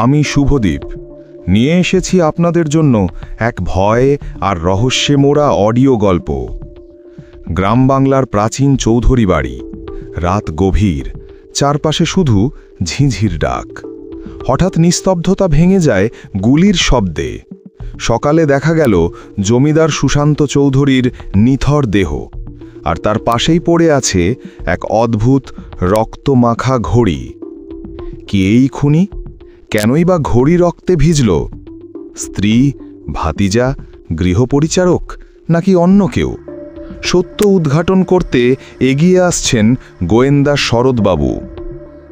আমি শুভদীপ নিয়ে এসেছি আপনাদের জন্য এক ভয় আর রহস্যে মোড়া অডিও গল্প। গ্রাম বাংলার প্রাচীন চৌধুরী বাড়ি। রাত গভীর, চারপাশে শুধু ঝিঁঝির ডাক। হঠাৎ নিস্তব্ধতা ভেঙে যায় গুলির শব্দে। সকালে দেখা গেল জমিদার সুশান্ত চৌধুরীর নিথর দেহ, আর তার পাশেই পড়ে আছে এক অদ্ভুত রক্তমাখা ঘড়ি। কি এই খুনি? কেনই বা ঘড়ি রক্তে ভিজল? স্ত্রী, ভাতিজা, গৃহপরিচারক নাকি অন্য কেউ? সত্য উদ্ঘাটন করতে এগিয়ে আসছেন গোয়েন্দা শরৎবাবু।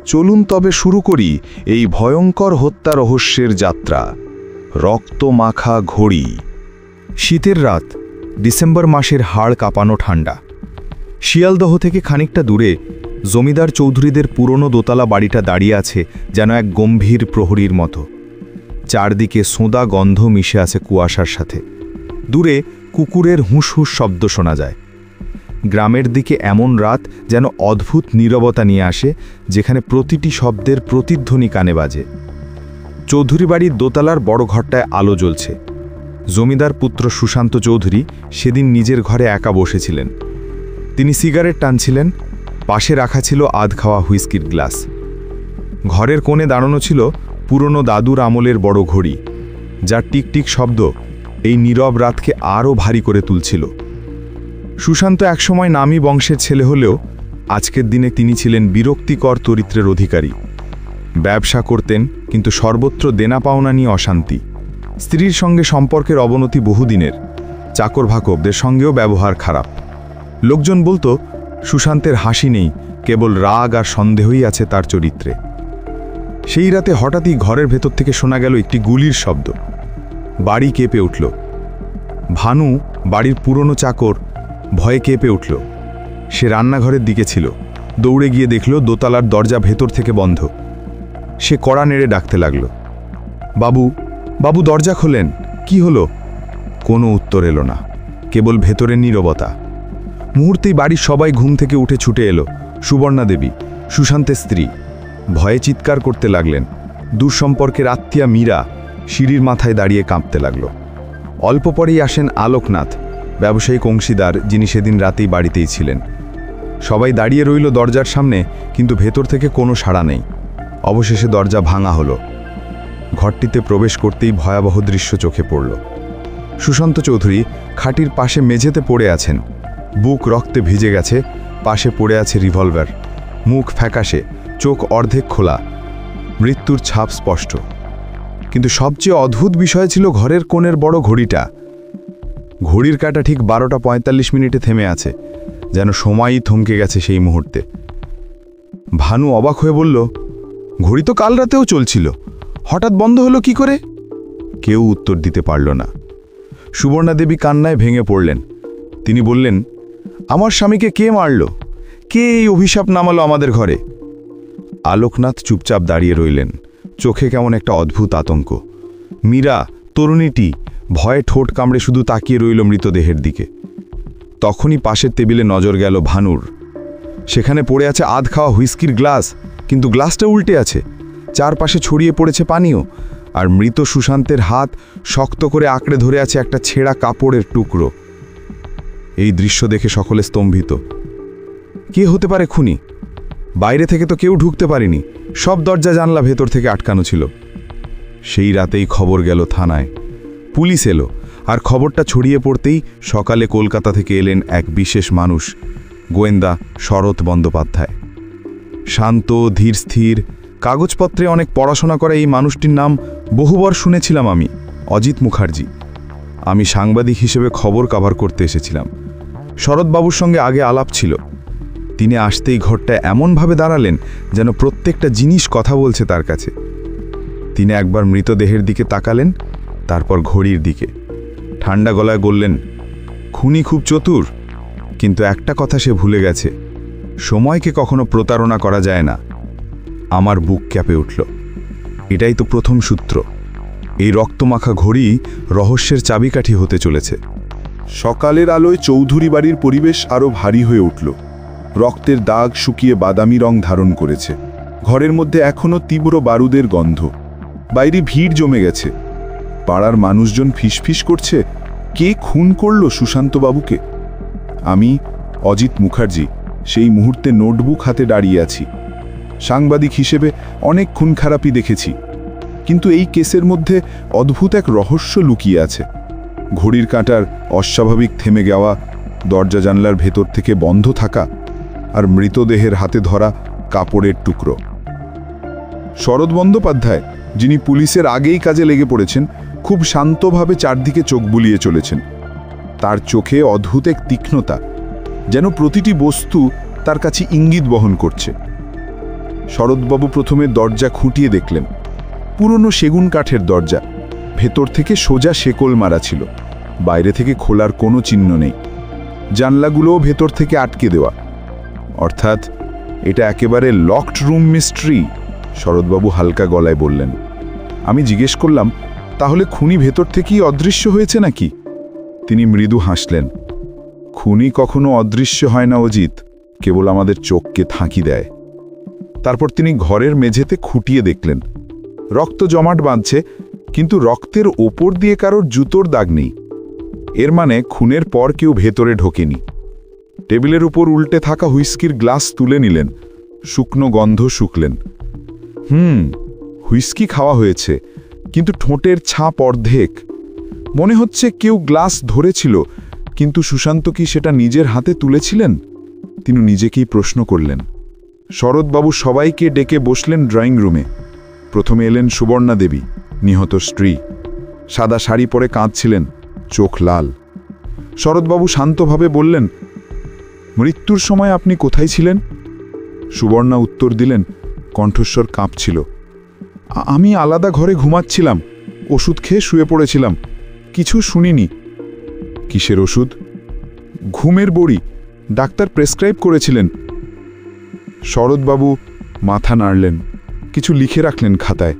চলুন তবে শুরু করি এই ভয়ঙ্কর হত্যা রহস্যের যাত্রা। রক্তমাখা ঘড়ি। শীতের রাত, ডিসেম্বর মাসের হাড় কাঁপানো ঠান্ডা। শিয়ালদহ থেকে খানিকটা দূরে জমিদার চৌধুরীদের পুরনো দোতলা বাড়িটা দাঁড়িয়ে আছে যেন এক গম্ভীর প্রহরীর মতো। চারদিকে সোঁদা গন্ধ মিশে আছে কুয়াশার সাথে। দূরে কুকুরের হুঁস শব্দ শোনা যায়। গ্রামের দিকে এমন রাত যেন অদ্ভুত নীরবতা নিয়ে আসে, যেখানে প্রতিটি শব্দের প্রতিধ্বনি কানে বাজে। চৌধুরী বাড়ির দোতলার বড় ঘরটায় আলো জ্বলছে। জমিদার পুত্র সুশান্ত চৌধুরী সেদিন নিজের ঘরে একা বসেছিলেন। তিনি সিগারেট টানছিলেন। পাশে রাখা ছিল আধ খাওয়া হুইস্কির গ্লাস। ঘরের কোণে দাঁড়ানো ছিল পুরনো দাদুর আমলের বড় ঘড়ি, যার টিকটিক শব্দ এই নীরব রাতকে আরও ভারী করে তুলছিল। সুশান্ত একসময় নামী বংশের ছেলে হলেও আজকের দিনে তিনি ছিলেন বিরক্তিকর চরিত্রের অধিকারী। ব্যবসা করতেন, কিন্তু সর্বত্র দেনা পাওনা নিয়ে অশান্তি। স্ত্রীর সঙ্গে সম্পর্কের অবনতি বহুদিনের। চাকর ভাকবদের সঙ্গেও ব্যবহার খারাপ। লোকজন বলতো সুশান্তের হাসি নেই, কেবল রাগ আর সন্দেহই আছে তার চরিত্রে। সেই রাতে হঠাৎই ঘরের ভেতর থেকে শোনা গেল একটি গুলির শব্দ। বাড়ি কেঁপে উঠল। ভানু, বাড়ির পুরনো চাকর, ভয়ে কেঁপে উঠল। সে রান্নাঘরের দিকে ছিল। দৌড়ে গিয়ে দেখল দোতলার দরজা ভেতর থেকে বন্ধ। সে কড়া নেড়ে ডাকতে লাগল, বাবু, বাবু, দরজা খোলেন। কি হলো? কোনো উত্তর এলো না, কেবল ভেতরের নীরবতা। মুহূর্তেই বাড়ির সবাই ঘুম থেকে উঠে ছুটে এলো। সুবর্ণা দেবী, সুশান্তের স্ত্রী, ভয়ে চিৎকার করতে লাগলেন। দূরসম্পর্কের আত্মীয়া মীরা সিঁড়ির মাথায় দাঁড়িয়ে কাঁপতে লাগল। অল্প পরেই আসেন আলোকনাথ, ব্যবসায়িক অংশীদার, যিনি সেদিন রাতেই বাড়িতেই ছিলেন। সবাই দাঁড়িয়ে রইল দরজার সামনে, কিন্তু ভেতর থেকে কোনো সাড়া নেই। অবশেষে দরজা ভাঙা হলো। ঘরটিতে প্রবেশ করতেই ভয়াবহ দৃশ্য চোখে পড়ল। সুশান্ত চৌধুরী খাটির পাশে মেঝেতে পড়ে আছেন। বুক রক্তে ভিজে গেছে। পাশে পড়ে আছে রিভলভার। মুখ ফ্যাকাশে, চোখ অর্ধেক খোলা। মৃত্যুর ছাপ স্পষ্ট। কিন্তু সবচেয়ে অদ্ভুত বিষয় ছিল ঘরের কোণের বড় ঘড়িটা। ঘড়ির কাঁটা ঠিক 12:45 থেমে আছে, যেন সময়ই থমকে গেছে সেই মুহূর্তে। ভানু অবাক হয়ে বলল, ঘড়ি তো কাল রাতেও চলছিল, হঠাৎ বন্ধ হলো কি করে? কেউ উত্তর দিতে পারল না। সুবর্ণা দেবী কান্নায় ভেঙে পড়লেন। তিনি বললেন, আমার স্বামীকে কে মারল? কে এই অভিশাপ নামালো আমাদের ঘরে? আলোকনাথ চুপচাপ দাঁড়িয়ে রইলেন, চোখে কেমন একটা অদ্ভুত আতঙ্ক। মীরা, তরুণীটি, ভয়ে ঠোঁট কামড়ে শুধু তাকিয়ে রইল মৃতদেহের দিকে। তখনই পাশের টেবিলে নজর গেল ভানুর। সেখানে পড়ে আছে আধ খাওয়া হুইস্কির গ্লাস, কিন্তু গ্লাসটা উল্টে আছে। চারপাশে ছড়িয়ে পড়েছে পানীয়, আর মৃত সুশান্তের হাত শক্ত করে আঁকড়ে ধরে আছে একটা ছেঁড়া কাপড়ের টুকরো। এই দৃশ্য দেখে সকলে স্তম্ভিত। কে হতে পারে খুনি? বাইরে থেকে তো কেউ ঢুকতে পারেনি, সব দরজা জানলা ভেতর থেকে আটকানো ছিল। সেই রাতেই খবর গেল থানায়। পুলিশ এলো, আর খবরটা ছড়িয়ে পড়তেই সকালে কলকাতা থেকে এলেন এক বিশেষ মানুষ, গোয়েন্দা শরৎ বন্দ্যোপাধ্যায়। শান্ত, ধীর স্থির, কাগজপত্রে অনেক পড়াশোনা করা এই মানুষটির নাম বহুবার শুনেছিলাম আমি, অজিত মুখার্জি। আমি সাংবাদিক হিসেবে খবর কভার করতে এসেছিলাম। শরৎবাবুর সঙ্গে আগে আলাপ ছিল। তিনি আসতেই ঘরটা এমনভাবে দাঁড়ালেন যেন প্রত্যেকটা জিনিস কথা বলছে তার কাছে। তিনি একবার মৃতদেহের দিকে তাকালেন, তারপর ঘড়ির দিকে। ঠান্ডা গলায় বললেন, খুনি খুব চতুর, কিন্তু একটা কথা সে ভুলে গেছে, সময়কে কখনো প্রতারণা করা যায় না। আমার বুক ক্যাপে উঠল। এটাই তো প্রথম সূত্র। এই রক্তমাখা ঘড়ি রহস্যের চাবিকাঠি হতে চলেছে। সকালের আলোয় চৌধুরী বাড়ির পরিবেশ আরও ভারী হয়ে উঠল। রক্তের দাগ শুকিয়ে বাদামি রং ধারণ করেছে। ঘরের মধ্যে এখনও তীব্র বারুদের গন্ধ। বাইরে ভিড় জমে গেছে। পাড়ার মানুষজন ফিসফিস করছে, কে খুন করল সুশান্তবাবুকে। আমি অজিত মুখার্জি সেই মুহূর্তে নোটবুক হাতে দাঁড়িয়ে আছি। সাংবাদিক হিসেবে অনেক খুন খারাপি দেখেছি, কিন্তু এই কেসের মধ্যে অদ্ভুত এক রহস্য লুকিয়ে আছে। ঘড়ির কাঁটার অস্বাভাবিক থেমে যাওয়া, দরজা জানলার ভেতর থেকে বন্ধ থাকা, আর মৃতদেহের হাতে ধরা কাপড়ের টুকরো। শরৎ বন্দ্যোপাধ্যায়, যিনি পুলিশের আগেই কাজে লেগে পড়েছেন, খুব শান্তভাবে চারদিকে চোখ বুলিয়ে চলেছেন। তার চোখে অদ্ভুত এক তীক্ষ্ণতা, যেন প্রতিটি বস্তু তার কাছে ইঙ্গিত বহন করছে। শরৎবাবু প্রথমে দরজা খুঁটিয়ে দেখলেন। পুরনো সেগুন কাঠের দরজা, ভেতর থেকে সোজা শেকল মারা ছিল, বাইরে থেকে খোলার কোনো চিহ্ন নেই। জানলাগুলোও ভেতর থেকে আটকে দেওয়া, অর্থাৎ এটা একেবারে লকড রুম মিস্ট্রি। শরৎবাবু হালকা গলায় বললেন। আমি জিজ্ঞেস করলাম, তাহলে খুনি ভেতর থেকেই অদৃশ্য হয়েছে নাকি? তিনি মৃদু হাসলেন। খুনি কখনো অদৃশ্য হয় না অজিত, কেবল আমাদের চোখকে থাকি দেয়। তারপর তিনি ঘরের মেঝেতে খুঁটিয়ে দেখলেন। রক্ত জমাট বাঁধছে, কিন্তু রক্তের ওপর দিয়ে কারোর জুতোর দাগ নেই। এর মানে খুনের পর কেউ ভেতরে ঢোকেনি। টেবিলের উপর উল্টে থাকা হুইস্কির গ্লাস তুলে নিলেন, শুকনো গন্ধ শুকলেন। হুইস্কি খাওয়া হয়েছে, কিন্তু ঠোঁটের ছাপ অর্ধেক। মনে হচ্ছে কেউ গ্লাস ধরেছিল, কিন্তু সুশান্ত কি সেটা নিজের হাতে তুলেছিলেন? তিনি নিজেকেই প্রশ্ন করলেন। শরৎবাবু সবাইকে ডেকে বসলেন ড্রয়িং রুমে। প্রথমে এলেন সুবর্ণা দেবী, নিহত স্ত্রী। সাদা শাড়ি পরে কাঁদছিলেন, চোখ লাল। শরৎবাবু শান্তভাবে বললেন, মৃত্যুর সময় আপনি কোথায় ছিলেন? সুবর্ণা উত্তর দিলেন, কণ্ঠস্বর কাঁপছিল। আমি আলাদা ঘরে ঘুমাচ্ছিলাম, ওষুধ খেয়ে শুয়ে পড়েছিলাম, কিছু শুনিনি। কিসের ওষুধ? ঘুমের বড়ি, ডাক্তার প্রেসক্রাইব করেছিলেন। শরৎবাবু মাথা নাড়লেন, কিছু লিখে রাখলেন খাতায়।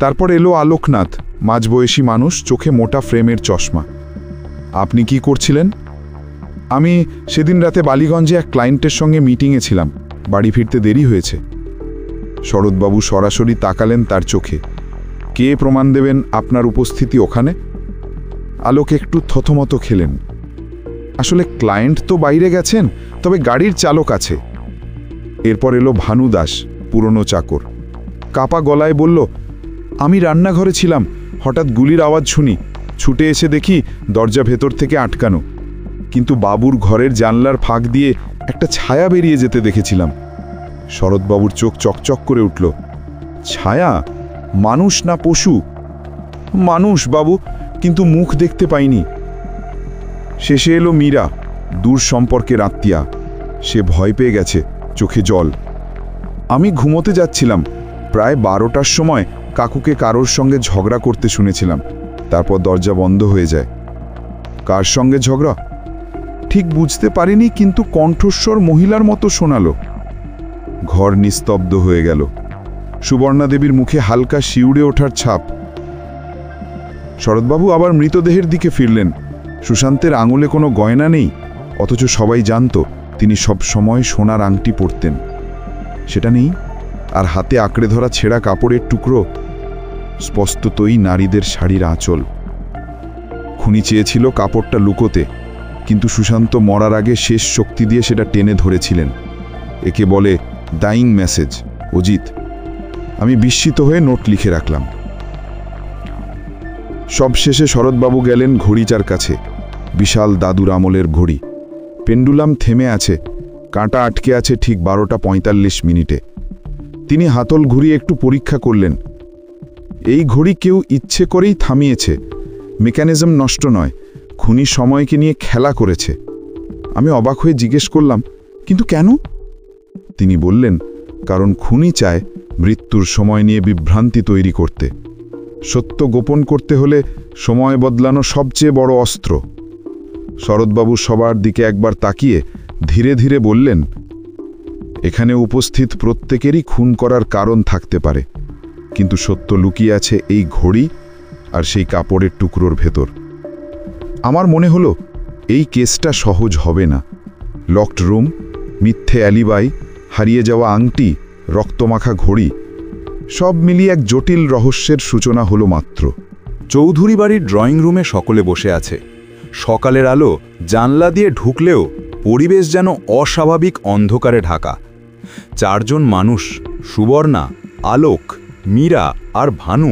তারপর এলো আলোকনাথ, মাঝবয়সী মানুষ, চোখে মোটা ফ্রেমের চশমা। আপনি কি করছিলেন? আমি সেদিন রাতে বালিগঞ্জে এক ক্লায়েন্টের সঙ্গে মিটিংয়ে ছিলাম, বাড়ি ফিরতে দেরি হয়েছে। শরৎবাবু সরাসরি তাকালেন তার চোখে। কে প্রমাণ দেবেন আপনার উপস্থিতি ওখানে? আলোক একটু থতমত খেলেন। আসলে ক্লায়েন্ট তো বাইরে গেছেন, তবে গাড়ির চালক আছে। এরপর এলো ভানু দাস, পুরনো চাকর। কাপা গলায় বলল, আমি রান্নাঘরে ছিলাম, হঠাৎ গুলির আওয়াজ শুনি, ছুটে এসে দেখি দরজা ভেতর থেকে আটকানো, কিন্তু বাবুর ঘরের জানলার ফাঁক দিয়ে একটা ছায়া বেরিয়ে যেতে দেখেছিলাম। শরৎবাবুর চোখ চকচক করে উঠল। ছায়া? মানুষ না পশু? মানুষ বাবু, কিন্তু মুখ দেখতে পাইনি। শেষে এলো মীরা, দূর সম্পর্কের আত্মীয়া। সে ভয় পেয়ে গেছে, চোখে জল। আমি ঘুমোতে যাচ্ছিলাম, প্রায় 12টার সময় কাকুকে কারোর সঙ্গে ঝগড়া করতে শুনেছিলাম। তারপর দরজা বন্ধ হয়ে যায়। কার সঙ্গে ঝগড়া ঠিক বুঝতে পারিনি, কিন্তু কণ্ঠস্বর মহিলার মতো শোনালো। ঘর নিস্তব্ধ হয়ে গেল। সুবর্ণা দেবীর মুখে হালকা শিউড়ে ওঠার ছাপ। শরৎবাবু আবার মৃতদেহের দিকে ফিরলেন। সুশান্তের আঙুলে কোনো গয়না নেই, অথচ সবাই জানত তিনি সব সময় সোনার আংটি পরতেন। সেটা নেই, আর হাতে আঁকড়ে ধরা ছেঁড়া কাপড়ের টুকরো, স্পষ্টতই নারীদের শাড়ির আঁচল। খুনি চেয়েছিল কাপড়টা লুকোতে, কিন্তু সুশান্ত মরার আগে শেষ শক্তি দিয়ে সেটা টেনে ধরেছিলেন। একে বলে ডাইং মেসেজ। অজিত, আমি বিস্মিত হয়ে নোট লিখে রাখলাম। সবশেষে শরৎবাবু গেলেন ঘড়িটার কাছে। বিশাল দাদুর আমলের ঘড়ি। পেন্ডুলাম থেমে আছে, কাঁটা আটকে আছে ঠিক 12:45 তিনি হাতল ঘুরিয়ে একটু পরীক্ষা করলেন। এই ঘড়ি কেউ ইচ্ছে করেই থামিয়েছে, মেকানিজম নষ্ট নয়। খুনি সময়কে নিয়ে খেলা করেছে। আমি অবাক হয়ে জিজ্ঞেস করলাম, কিন্তু কেন? তিনি বললেন, কারণ খুনি চায় মৃত্যুর সময় নিয়ে বিভ্রান্তি তৈরি করতে। সত্য গোপন করতে হলে সময় বদলানো সবচেয়ে বড় অস্ত্র। শরৎবাবু সবার দিকে একবার তাকিয়ে ধীরে ধীরে বললেন, এখানে উপস্থিত প্রত্যেকেরই খুন করার কারণ থাকতে পারে, কিন্তু সত্য লুকিয়ে আছে এই ঘড়ি আর সেই কাপড়ের টুকরোর ভেতর। আমার মনে হলো এই কেসটা সহজ হবে না। লকড রুম, মিথ্যে অ্যালিবাই, হারিয়ে যাওয়া আংটি, রক্তমাখা ঘড়ি, সব মিলিয়ে এক জটিল রহস্যের সূচনা হলো মাত্র। চৌধুরী বাড়ির ড্রয়িং রুমে সকলে বসে আছে। সকালের আলো জানলা দিয়ে ঢুকলেও পরিবেশ যেন অস্বাভাবিক অন্ধকারে ঢাকা। চারজন মানুষ, সুবর্ণা, আলোক, মীরা আর ভানু,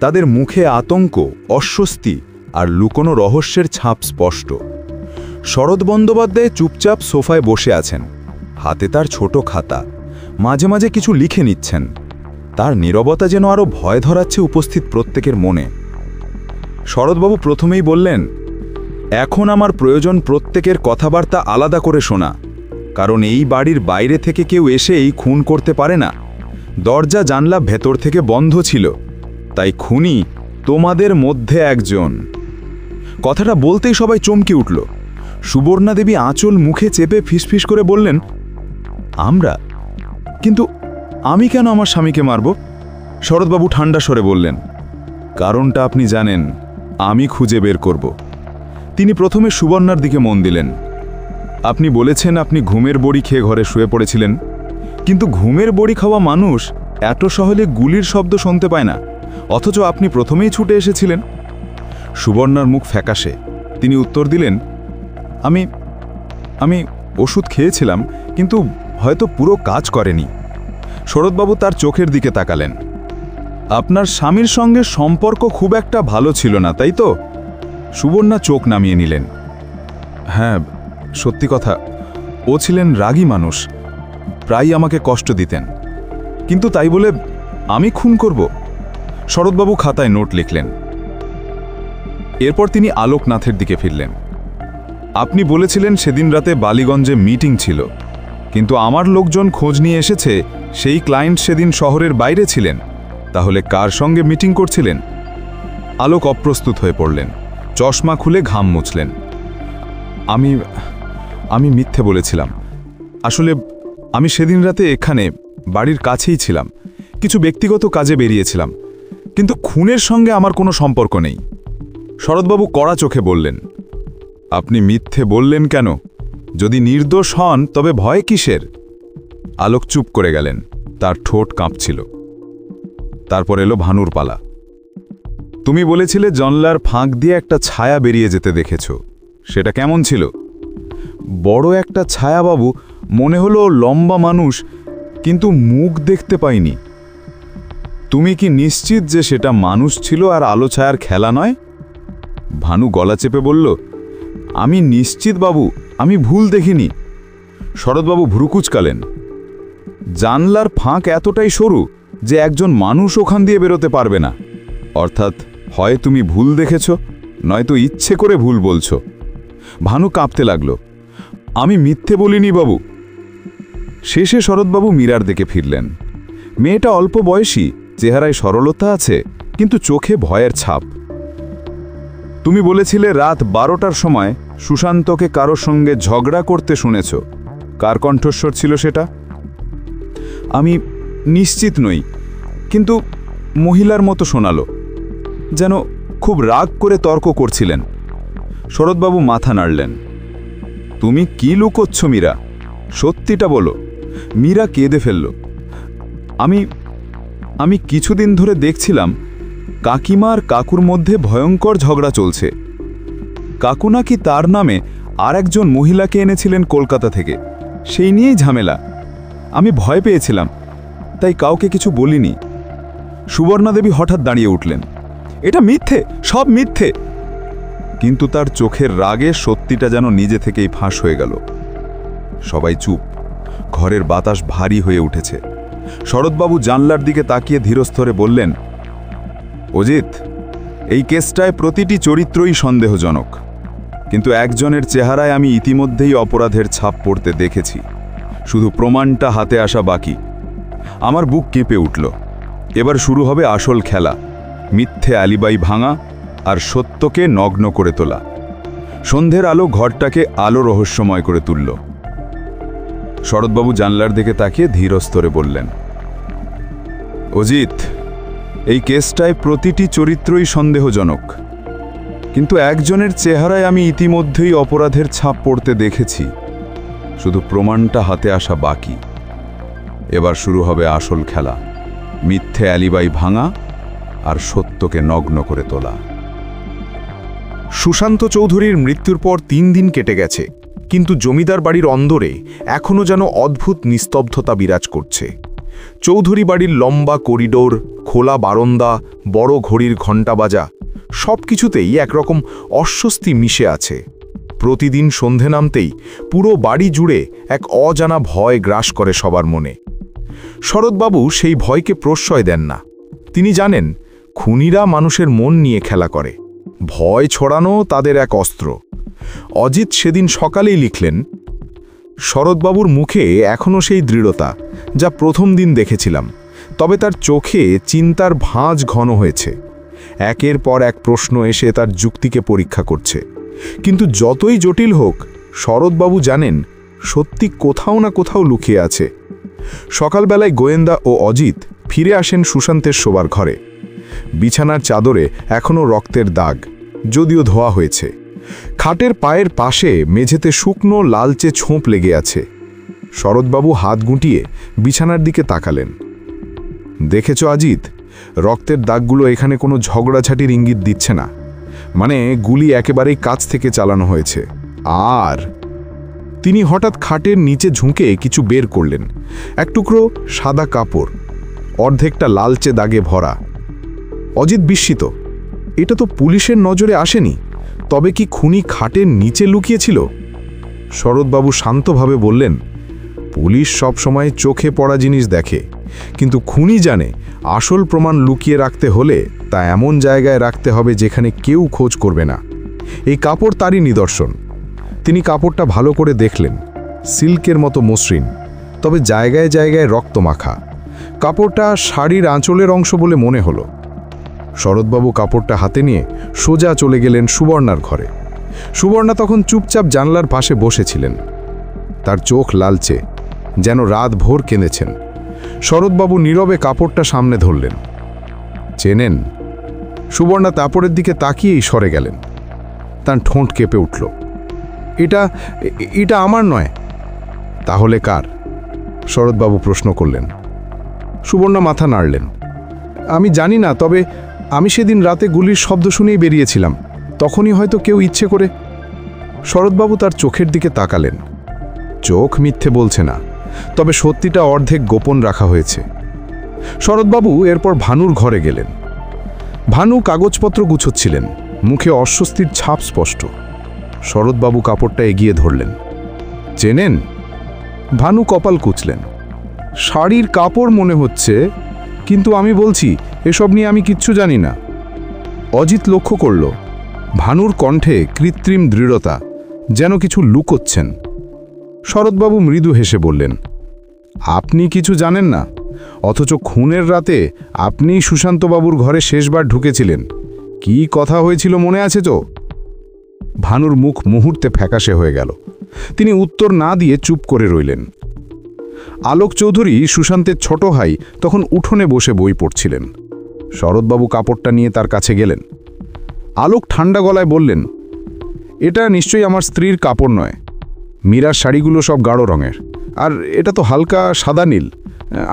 তাদের মুখে আতঙ্ক, অস্বস্তি আর লুকোনো রহস্যের ছাপ স্পষ্ট। শরৎ বন্দ্যোপাধ্যায় চুপচাপ সোফায় বসে আছেন, হাতে তার ছোট খাতা, মাঝে মাঝে কিছু লিখে নিচ্ছেন। তার নীরবতা যেন আরও ভয় ধরাচ্ছে উপস্থিত প্রত্যেকের মনে। শরৎবাবু প্রথমেই বললেন, এখন আমার প্রয়োজন প্রত্যেকের কথাবার্তা আলাদা করে শোনা, কারণ এই বাড়ির বাইরে থেকে কেউ এসে এই খুন করতে পারে না। দরজা জানলা ভেতর থেকে বন্ধ ছিল, তাই খুনি তোমাদের মধ্যে একজন। কথাটা বলতেই সবাই চমকে উঠল। সুবর্ণা দেবী আঁচল মুখে চেপে ফিসফিস করে বললেন, আমরা? কিন্তু আমি কেন আমার স্বামীকে মারব? শরৎবাবু ঠান্ডা স্বরে বললেন, কারণটা আপনি জানেন, আমি খুঁজে বের করব। তিনি প্রথমে সুবর্ণার দিকে মন দিলেন। আপনি বলেছেন আপনি ঘুমের বড়ি খেয়ে ঘরে শুয়ে পড়েছিলেন, কিন্তু ঘুমের বড়ি খাওয়া মানুষ এত সহজে গুলির শব্দ শুনতে পায় না, অথচ আপনি প্রথমেই ছুটে এসেছিলেন। সুবর্ণার মুখ ফ্যাকাশে। তিনি উত্তর দিলেন, আমি ওষুধ খেয়েছিলাম, কিন্তু হয়তো পুরো কাজ করেনি। শরৎবাবু তার চোখের দিকে তাকালেন। আপনার স্বামীর সঙ্গে সম্পর্ক খুব একটা ভালো ছিল না, তাই তো? সুবর্ণা চোখ নামিয়ে নিলেন। হ্যাঁ, সত্যি কথা, ও ছিলেন রাগী মানুষ, প্রায় আমাকে কষ্ট দিতেন। কিন্তু তাই বলে আমি খুন করব? শরৎবাবু খাতায় নোট লিখলেন। এরপর তিনি আলোকনাথের দিকে ফিরলেন। আপনি বলেছিলেন সেদিন রাতে বালিগঞ্জে মিটিং ছিল, কিন্তু আমার লোকজন খোঁজ নিয়ে এসেছে সেই ক্লায়েন্ট সেদিন শহরের বাইরে ছিলেন। তাহলে কার সঙ্গে মিটিং করছিলেন? আলোক অপ্রস্তুত হয়ে পড়লেন, চশমা খুলে ঘাম মুছলেন। আমি মিথ্যে বলেছিলাম। আসলে আমি সেদিন রাতে এখানে বাড়ির কাছেই ছিলাম, কিছু ব্যক্তিগত কাজে বেরিয়েছিলাম, কিন্তু খুনের সঙ্গে আমার কোনো সম্পর্ক নেই। শরৎবাবু কড়া চোখে বললেন, আপনি মিথ্যে বললেন কেন? যদি নির্দোষ হন তবে ভয় কিসের? আলোক চুপ করে গেলেন, তার ঠোঁট কাঁপছিল। তারপর এলো ভানুর পালা। তুমি বলেছিলে জানলার ফাঁক দিয়ে একটা ছায়া বেরিয়ে যেতে দেখেছ, সেটা কেমন ছিল? বড় একটা ছায়া বাবু, মনে হলো লম্বা মানুষ, কিন্তু মুখ দেখতে পাইনি। তুমি কি নিশ্চিত যে সেটা মানুষ ছিল আর আলো ছায়ার খেলা নয়? ভানু গলা চেপে বলল, আমি নিশ্চিত বাবু, আমি ভুল দেখিনি। শরৎবাবু ভ্রুকুচকালেন। জানলার ফাঁক এতটাই সরু যে একজন মানুষ ওখান দিয়ে বেরোতে পারবে না। অর্থাৎ হয় তুমি ভুল দেখেছ, নয়তো ইচ্ছে করে ভুল বলছো। ভানু কাঁপতে লাগল। আমি মিথ্যে বলিনি বাবু। শেষে শরৎবাবু মীরার দিকে ফিরলেন। মেয়েটা অল্প বয়সী, চেহারায় সরলতা আছে, কিন্তু চোখে ভয়ের ছাপ। তুমি বলেছিলে রাত 12টার সময় সুশান্তকে কারোর সঙ্গে ঝগড়া করতে শুনেছ। কার কণ্ঠস্বর ছিল সেটা? আমি নিশ্চিত নই, কিন্তু মহিলার মতো শোনালো, যেন খুব রাগ করে তর্ক করছিলেন। শরৎবাবু মাথা নাড়লেন। তুমি কি লুকোচ্ছ মীরা? সত্যিটা বলো। মীরা কেঁদে ফেলল। আমি কিছুদিন ধরে দেখছিলাম কাকিমা আর কাকুর মধ্যে ভয়ঙ্কর ঝগড়া চলছে। কাকু নাকি তার নামে আর একজন মহিলাকে এনেছিলেন কলকাতা থেকে, সেই নিয়েই ঝামেলা। আমি ভয় পেয়েছিলাম, তাই কাউকে কিছু বলিনি। সুবর্ণা দেবী হঠাৎ দাঁড়িয়ে উঠলেন। এটা মিথ্যে, সব মিথ্যে। কিন্তু তার চোখের রাগে সত্যিটা যেন নিজে থেকেই ফাঁস হয়ে গেল। সবাই চুপ। ঘরের বাতাস ভারী হয়ে উঠেছে। শরৎবাবু জানলার দিকে তাকিয়ে ধীরস্থরে বললেন, অজিত, এই কেসটায় প্রতিটি চরিত্রই সন্দেহজনক, কিন্তু একজনের চেহারায় আমি ইতিমধ্যেই অপরাধের ছাপ পড়তে দেখেছি। শুধু প্রমাণটা হাতে আসা বাকি। আমার বুক কেঁপে উঠল। এবার শুরু হবে আসল খেলা, মিথ্যে আলিবাই ভাঙা আর সত্যকে নগ্ন করে তোলা। সন্ধ্যের আলো ঘরটাকে আলো রহস্যময় করে তুলল। শরৎবাবু জানলার দিকে তাকিয়ে ধীরস্থরে বললেন, অজিত, এই কেসটায় প্রতিটি চরিত্রই সন্দেহজনক, কিন্তু একজনের চেহারায় আমি ইতিমধ্যেই অপরাধের ছাপ পড়তে দেখেছি। শুধু প্রমাণটা হাতে আসা বাকি। এবার শুরু হবে আসল খেলা, মিথ্যে অ্যালিবাই ভাঙা আর সত্যকে নগ্ন করে তোলা। সুশান্ত চৌধুরীর মৃত্যুর পর 3 দিন কেটে গেছে, কিন্তু জমিদার বাড়ির অন্দরে এখনও যেন অদ্ভুত নিস্তব্ধতা বিরাজ করছে। চৌধুরী বাড়ির লম্বা করিডোর, খোলা বারান্দা, বড় ঘড়ির ঘণ্টা বাজা, সব কিছুতেই একরকম অস্বস্তি মিশে আছে। প্রতিদিন সন্ধে নামতেই পুরো বাড়ি জুড়ে এক অজানা ভয় গ্রাস করে সবার মনে। শরৎবাবু সেই ভয়কে প্রশ্রয় দেন না। তিনি জানেন খুনিরা মানুষের মন নিয়ে খেলা করে, ভয় ছড়ানো তাদের এক অস্ত্র। অজিত সেদিন সকালেই লিখলেন, শরৎবাবুর মুখে এখনও সেই দৃঢ়তা যা প্রথম দিন দেখেছিলাম, তবে তার চোখে চিন্তার ভাঁজ ঘন হয়েছে। একের পর এক প্রশ্ন এসে তার যুক্তিকে পরীক্ষা করছে। কিন্তু যতই জটিল হোক, শরৎবাবু জানেন সত্যি কোথাও না কোথাও লুকিয়ে আছে। সকালবেলায় গোয়েন্দা ও অজিত ফিরে আসেন সুশান্তের শোবার ঘরে। বিছানার চাদরে এখনও রক্তের দাগ, যদিও ধোয়া হয়েছে। খাটের পায়ের পাশে মেঝেতে শুকনো লালচে ছোপ লেগে আছে। শরৎবাবু হাত গুটিয়ে বিছানার দিকে তাকালেন। দেখেছ অজিত, রক্তের দাগগুলো এখানে কোনো ঝগড়াঝাটির ইঙ্গিত দিচ্ছে না, মানে গুলি একেবারেই কাছ থেকে চালানো হয়েছে। আর তিনি হঠাৎ খাটের নিচে ঝুঁকে কিছু বের করলেন। এক টুকরো সাদা কাপড়, অর্ধেকটা লালচে দাগে ভরা। অজিত বিস্মিত, এটা তো পুলিশের নজরে আসেনি, তবে কি খুনি খাটের নিচে লুকিয়েছিল? শরৎবাবু শান্তভাবে বললেন, পুলিশ সব সময় চোখে পড়া জিনিস দেখে, কিন্তু খুনি জানে আসল প্রমাণ লুকিয়ে রাখতে হলে তা এমন জায়গায় রাখতে হবে যেখানে কেউ খোঁজ করবে না। এই কাপড় তারই নিদর্শন। তিনি কাপড়টা ভালো করে দেখলেন, সিল্কের মতো মসৃণ, তবে জায়গায় জায়গায় রক্তমাখা। কাপড়টা শাড়ির আঁচলের অংশ বলে মনে হলো। শরৎবাবু কাপড়টা হাতে নিয়ে সোজা চলে গেলেন সুবর্ণার ঘরে। সুবর্ণা তখন চুপচাপ জানলার পাশে বসেছিলেন। তার চোখ লালচে, যেন রাত ভোর কেঁদেছেন। শরৎবাবু নীরবে কাপড়টা সামনে ধরলেন। চেনেন? সুবর্ণা কাপড়ের দিকে তাকিয়েই সরে গেলেন। তার ঠোঁট কেঁপে উঠল। এটা আমার নয়। তাহলে কার? শরৎবাবু প্রশ্ন করলেন। সুবর্ণা মাথা নাড়লেন। আমি জানি না, তবে আমি সেদিন রাতে গুলির শব্দ শুনেই বেরিয়েছিলাম, তখনই হয়তো কেউ ইচ্ছে করে। শরৎবাবু তার চোখের দিকে তাকালেন। চোখ মিথ্যে বলছে না, তবে সত্যিটা অর্ধেক গোপন রাখা হয়েছে। শরৎবাবু এরপর ভানুর ঘরে গেলেন। ভানু কাগজপত্র গুছোচ্ছিলেন, মুখে অস্বস্তির ছাপ স্পষ্ট। শরৎবাবু কাপড়টা এগিয়ে ধরলেন। চেনেন? ভানু কপাল কুঁচলেন। শাড়ির কাপড় মনে হচ্ছে, কিন্তু আমি বলছি এসব নিয়ে আমি কিচ্ছু জানি না। অজিত লক্ষ্য করল ভানুর কণ্ঠে কৃত্রিম দৃঢ়তা, যেন কিছু লুকোচ্ছেন। শরৎবাবু মৃদু হেসে বললেন, আপনি কিছু জানেন না, অথচ খুনের রাতে আপনি সুশান্তবাবুর ঘরে শেষবার ঢুকেছিলেন। কি কথা হয়েছিল মনে আছে তো? ভানুর মুখ মুহূর্তে ফ্যাকাশে হয়ে গেল। তিনি উত্তর না দিয়ে চুপ করে রইলেন। আলোক চৌধুরী, সুশান্তের ছোট ভাই, তখন উঠোনে বসে বই পড়ছিলেন। শরৎবাবু কাপড়টা নিয়ে তার কাছে গেলেন। আলোক ঠান্ডা গলায় বললেন, এটা নিশ্চয়ই আমার স্ত্রীর কাপড় নয়। মীরার শাড়িগুলো সব গাঢ় রঙের, আর এটা তো হালকা সাদা নীল।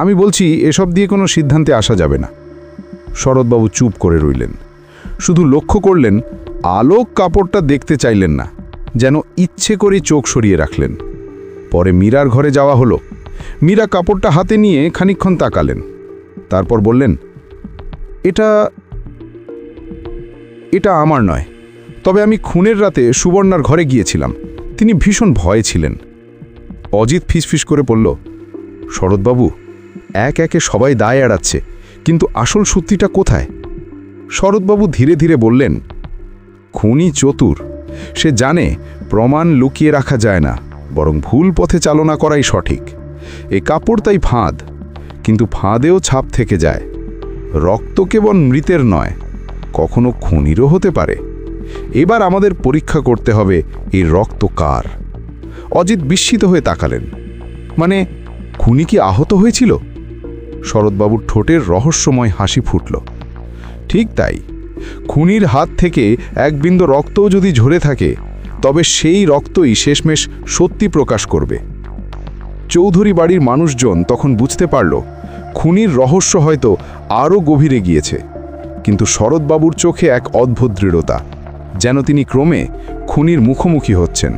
আমি বলছি এসব দিয়ে কোনো সিদ্ধান্তে আসা যাবে না। শরৎবাবু চুপ করে রইলেন, শুধু লক্ষ্য করলেন আলোক কাপড়টা দেখতে চাইলেন না, যেন ইচ্ছে করে চোখ সরিয়ে রাখলেন। পরে মীরার ঘরে যাওয়া হলো। মীরা কাপড়টা হাতে নিয়ে খানিকক্ষণ তাকালেন, তারপর বললেন, এটা আমার নয়, তবে আমি খুনের রাতে সুবর্ণার ঘরে গিয়েছিলাম। তিনি ভীষণ ভয়ে ছিলেন। অজিত ফিসফিস করে বলল, শরৎবাবু, এক একে সবাই দায় এড়াচ্ছে, কিন্তু আসল সত্যিটা কোথায়? শরৎবাবু ধীরে ধীরে বললেন, খুনি চতুর। সে জানে প্রমাণ লুকিয়ে রাখা যায় না, বরং ভুল পথে চালনা করাই সঠিক। এই কাপড় তাই ফাঁদ, কিন্তু ফাঁদেও ছাপ থেকে যায়। রক্ত কেবল মৃতের নয়, কখনো খুনিরও হতে পারে। এবার আমাদের পরীক্ষা করতে হবে এই রক্ত কার। অজিত বিস্মিত হয়ে তাকালেন। মানে, খুনি কি আহত হয়েছিল? শরৎবাবুর ঠোঁটের রহস্যময় হাসি ফুটল। ঠিক তাই, খুনির হাত থেকে এক বিন্দু রক্তও যদি ঝরে থাকে, তবে সেই রক্তই শেষমেশ সত্যি প্রকাশ করবে। চৌধুরী বাড়ির মানুষজন তখন বুঝতে পারল খুনির রহস্য হয়তো আরও গভীরে গিয়েছে, কিন্তু শরৎবাবুর চোখে এক অদ্ভুত দৃঢ়তা, যেন তিনি ক্রমে খুনির মুখোমুখি হচ্ছেন।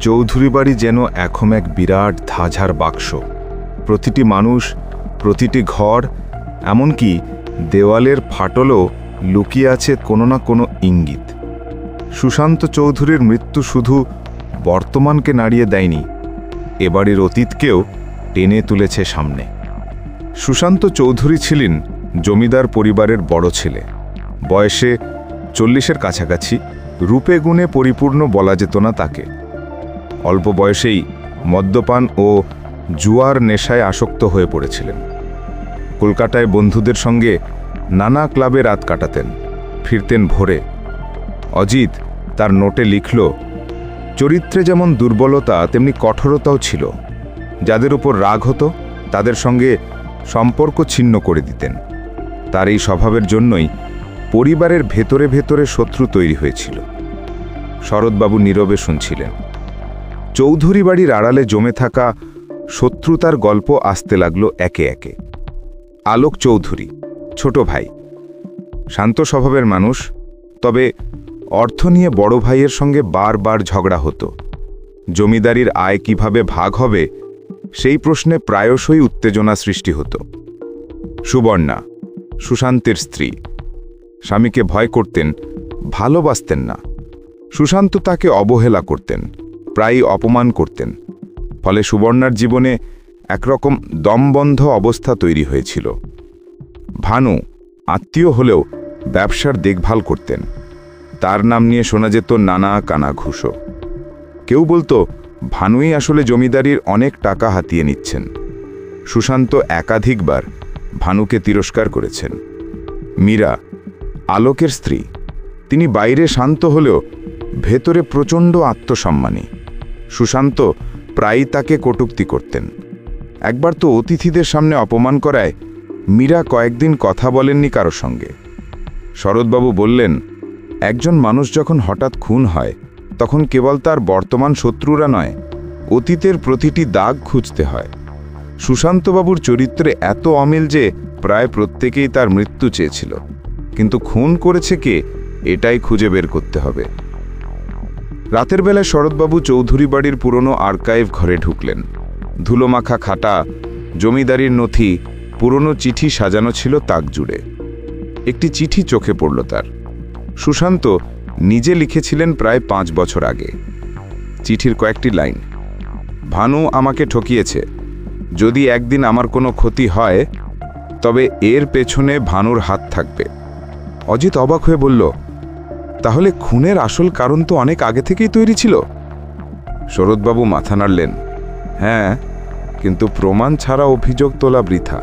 চৌধুরী বাড়ি যেন এখন এক বিরাট ধাঝার বাক্স। প্রতিটি মানুষ, প্রতিটি ঘর, এমনকি দেওয়ালের ফাটলও লুকিয়ে আছে কোনো না কোনো ইঙ্গিত। সুশান্ত চৌধুরীর মৃত্যু শুধু বর্তমানকে নাড়িয়ে দেয়নি, এবারের অতীতকেও টেনে তুলেছে সামনে। সুশান্ত চৌধুরী ছিলেন জমিদার পরিবারের বড় ছেলে, বয়সে 40-এর কাছাকাছি, রূপে গুণে পরিপূর্ণ বলা যেত না তাকে। অল্প বয়সেই মদ্যপান ও জুয়ার নেশায় আসক্ত হয়ে পড়েছিলেন। কলকাতায় বন্ধুদের সঙ্গে নানা ক্লাবে রাত কাটাতেন, ফিরতেন ভোরে। অজিত তার নোটে লিখল, চরিত্রে যেমন দুর্বলতা তেমনি কঠোরতাও ছিল। যাদের উপর রাগ হতো তাদের সঙ্গে সম্পর্ক ছিন্ন করে দিতেন। তার এই স্বভাবের জন্যই পরিবারের ভেতরে ভেতরে শত্রু তৈরি হয়েছিল। শরৎবাবু নীরবে শুনছিলেন। চৌধুরী বাড়ির আড়ালে জমে থাকা শত্রুতার গল্প আসতে লাগলো একে একে। আলোক চৌধুরী, ছোট ভাই, শান্ত স্বভাবের মানুষ, তবে অর্থ নিয়ে বড় ভাইয়ের সঙ্গে বারবার ঝগড়া হতো। জমিদারির আয় কিভাবে ভাগ হবে সেই প্রশ্নে প্রায়শই উত্তেজনা সৃষ্টি হতো। সুবর্ণা, সুশান্তের স্ত্রী, স্বামীকে ভয় করতেন, ভালোবাসতেন না। সুশান্ত তাকে অবহেলা করতেন, প্রায়ই অপমান করতেন। ফলে সুবর্ণার জীবনে একরকম দমবন্ধ অবস্থা তৈরি হয়েছিল। ভানু আত্মীয় হলেও ব্যবসার দেখভাল করতেন। তার নাম নিয়ে শোনা যেত নানা কানাঘুষো। কেউ বলতো ভানুই আসলে জমিদারির অনেক টাকা হাতিয়ে নিচ্ছেন। সুশান্ত একাধিকবার ভানুকে তিরস্কার করেছেন। মীরা, আলোকের স্ত্রী, তিনি বাইরে শান্ত হলেও ভেতরে প্রচণ্ড আত্মসম্মানী। সুশান্ত প্রায়ই তাকে কটূক্তি করতেন। একবার তো অতিথিদের সামনে অপমান করায় মীরা কয়েকদিন কথা বলেননি কারো সঙ্গে। শরৎবাবু বললেন, একজন মানুষ যখন হঠাৎ খুন হয় তখন কেবল তার বর্তমান শত্রুরা নয়, অতীতের প্রতিটি দাগ খুঁজতে হয়। সুশান্তবাবুর চরিত্রে এত অমিল যে প্রায় প্রত্যেকেই তার মৃত্যু চেয়েছিল, কিন্তু খুন করেছে কে এটাই খুঁজে বের করতে হবে। রাতের বেলায় শরৎবাবু চৌধুরী বাড়ির পুরনো আর্কাইভ ঘরে ঢুকলেন। ধুলোমাখা খাটা, জমিদারির নথি, পুরনো চিঠি সাজানো ছিল তাক জুড়ে। একটি চিঠি চোখে পড়ল তার। সুশান্ত নিজে লিখেছিলেন প্রায় 5 বছর আগে। চিঠির কয়েকটি লাইন, ভানু আমাকে ঠকিয়েছে, যদি একদিন আমার কোনো ক্ষতি হয় তবে এর পেছনে ভানুর হাত থাকবে। অজিত অবাক হয়ে বলল, তাহলে খুনের আসল কারণ তো অনেক আগে থেকেই তৈরি ছিল? শরৎবাবু মাথা নাড়লেন, হ্যাঁ, কিন্তু প্রমাণ ছাড়া অভিযোগ তোলা বৃথা।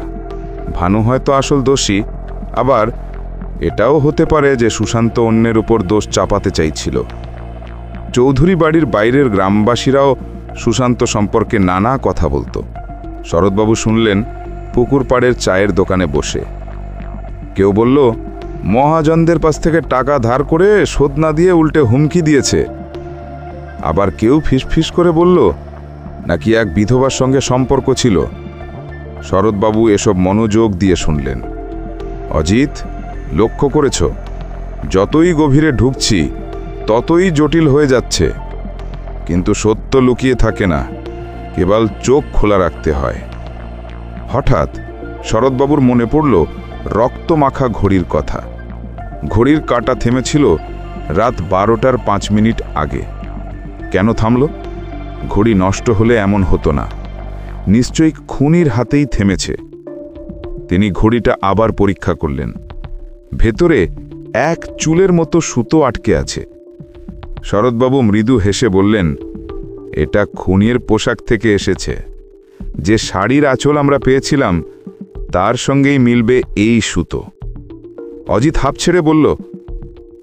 ভানু হয়তো আসল দোষী, আবার এটাও হতে পারে যে সুশান্ত অন্যের উপর দোষ চাপাতে চাইছিল। চৌধুরী বাড়ির বাইরের গ্রামবাসীরাও সুশান্ত সম্পর্কে নানা কথা বলতো। শরৎবাবু শুনলেন পুকুর পাড়ের চায়ের দোকানে বসে। কেউ বলল, মহাজনদের পাশ থেকে টাকা ধার করে শোধ না দিয়ে উল্টে হুমকি দিয়েছে। আবার কেউ ফিসফিস করে বলল, নাকি এক বিধবার সঙ্গে সম্পর্ক ছিল। শরৎবাবু এসব মনোযোগ দিয়ে শুনলেন। অজিত, লক্ষ্য করেছ, যতই গভীরে ঢুকছি ততই জটিল হয়ে যাচ্ছে। কিন্তু সত্য লুকিয়ে থাকে না, কেবল চোখ খোলা রাখতে হয়। হঠাৎ শরৎবাবুর মনে পড়ল রক্তমাখা ঘড়ির কথা। ঘড়ির কাঁটা থেমেছিল রাত 12টার 5 মিনিট আগে। কেন থামল? ঘড়ি নষ্ট হলে এমন হতো না, নিশ্চয়ই খুনির হাতেই থেমেছে। তিনি ঘড়িটা আবার পরীক্ষা করলেন। ভেতরে এক চুলের মতো সুতো আটকে আছে। শরৎবাবু মৃদু হেসে বললেন, এটা খুনির পোশাক থেকে এসেছে। যে শাড়ির আঁচল আমরা পেয়েছিলাম তার সঙ্গেই মিলবে এই সুতো। অজিত হাঁপ ছেড়ে বলল,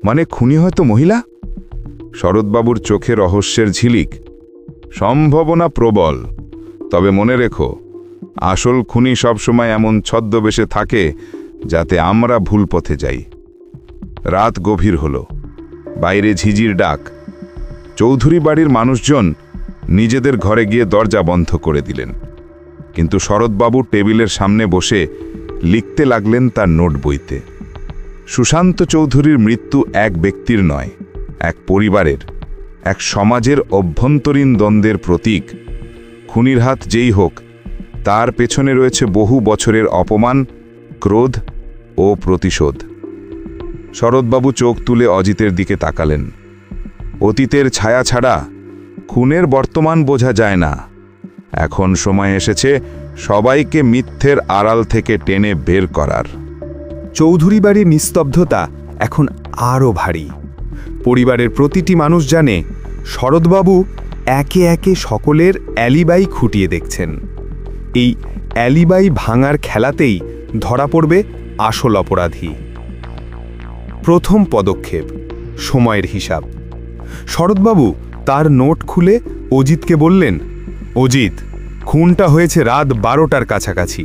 মানে খুনি হয়তো মহিলা? শরৎবাবুর চোখে রহস্যের ঝিলিক। সম্ভাবনা প্রবল, তবে মনে রেখো, আসল খুনি সবসময় এমন ছদ্মবেশে থাকে যাতে আমরা ভুল পথে যাই। রাত গভীর হল, বাইরে ঝিঝির ডাক। চৌধুরী বাড়ির মানুষজন নিজেদের ঘরে গিয়ে দরজা বন্ধ করে দিলেন। কিন্তু শরৎবাবু টেবিলের সামনে বসে লিখতে লাগলেন তার নোট বইতে। সুশান্ত চৌধুরীর মৃত্যু এক ব্যক্তির নয়, এক পরিবারের, এক সমাজের অভ্যন্তরীণ দ্বন্দ্বের প্রতীক। খুনির হাত যেই হোক, তার পেছনে রয়েছে বহু বছরের অপমান, ক্রোধ ও প্রতিশোধ। শরৎবাবু চোখ তুলে অজিতের দিকে তাকালেন। অতীতের ছায়া ছাড়া খুনের বর্তমান বোঝা যায় না। এখন সময় এসেছে সবাইকে মিথ্যের আড়াল থেকে টেনে বের করার। চৌধুরী বাড়ির নিস্তব্ধতা এখন আরও ভারী। পরিবারের প্রতিটি মানুষ জানে শরৎবাবু একে একে সকলের অ্যালিবাই খুঁটিয়ে দেখছেন। এই অ্যালিবাই ভাঙার খেলাতেই ধরা পড়বে আসল অপরাধী। প্রথম পদক্ষেপ, সময়ের হিসাব। শরৎবাবু তার নোট খুলে অজিতকে বললেন, অজিত, খুনটা হয়েছে রাত 12টার কাছাকাছি।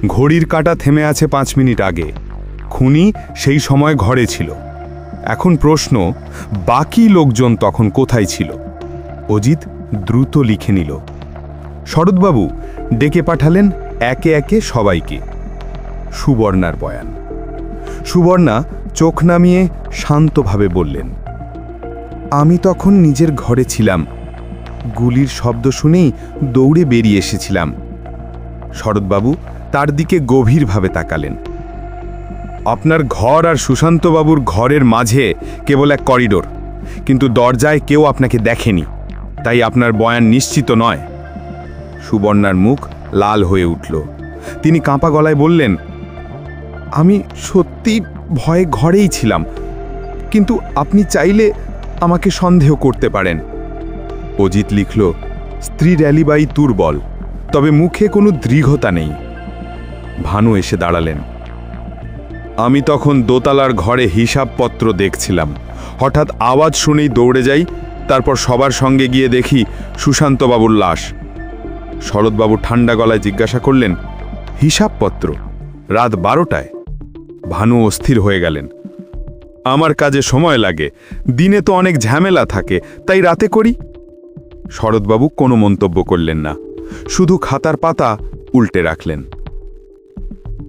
ঘড়ির কাঁটা থেমে আছে 5 মিনিট আগে। খুনি সেই সময় ঘরে ছিল। এখন প্রশ্ন, বাকি লোকজন তখন কোথায় ছিল? অজিত দ্রুত লিখে নিল। শরৎবাবু ডেকে পাঠালেন একে একে সবাইকে। সুবর্ণার বয়ান। সুবর্ণা চোখ নামিয়ে শান্তভাবে বললেন, আমি তখন নিজের ঘরে ছিলাম। গুলির শব্দ শুনেই দৌড়ে বেরিয়ে এসেছিলাম। শরৎবাবু তার দিকে গভীরভাবে তাকালেন। আপনার ঘর আর সুশান্তবাবুর ঘরের মাঝে কেবল এক করিডোর, কিন্তু দরজায় কেউ আপনাকে দেখেনি, তাই আপনার বয়ান নিশ্চিত নয়। সুবর্ণার মুখ লাল হয়ে উঠল। তিনি কাঁপা গলায় বললেন, আমি সত্যি ভয়ে ঘরেই ছিলাম, কিন্তু আপনি চাইলে আমাকে সন্দেহ করতে পারেন। অজিত লিখল, স্ত্রীর অ্যালিবাই দুর্বল, তবে মুখে কোনো দৃঢ়তা নেই। ভানু এসে দাঁড়ালেন। আমি তখন দোতলার ঘরে হিসাবপত্র দেখছিলাম। হঠাৎ আওয়াজ শুনেই দৌড়ে যাই, তারপর সবার সঙ্গে গিয়ে দেখি সুশান্তবাবুর লাশ। শরৎবাবু ঠান্ডা গলায় জিজ্ঞাসা করলেন, হিসাবপত্র রাত 12টায়? ভানু অস্থির হয়ে গেলেন। আমার কাজে সময় লাগে, দিনে তো অনেক ঝামেলা থাকে, তাই রাতে করি। শরৎবাবু কোনো মন্তব্য করলেন না, শুধু খাতার পাতা উল্টে রাখলেন।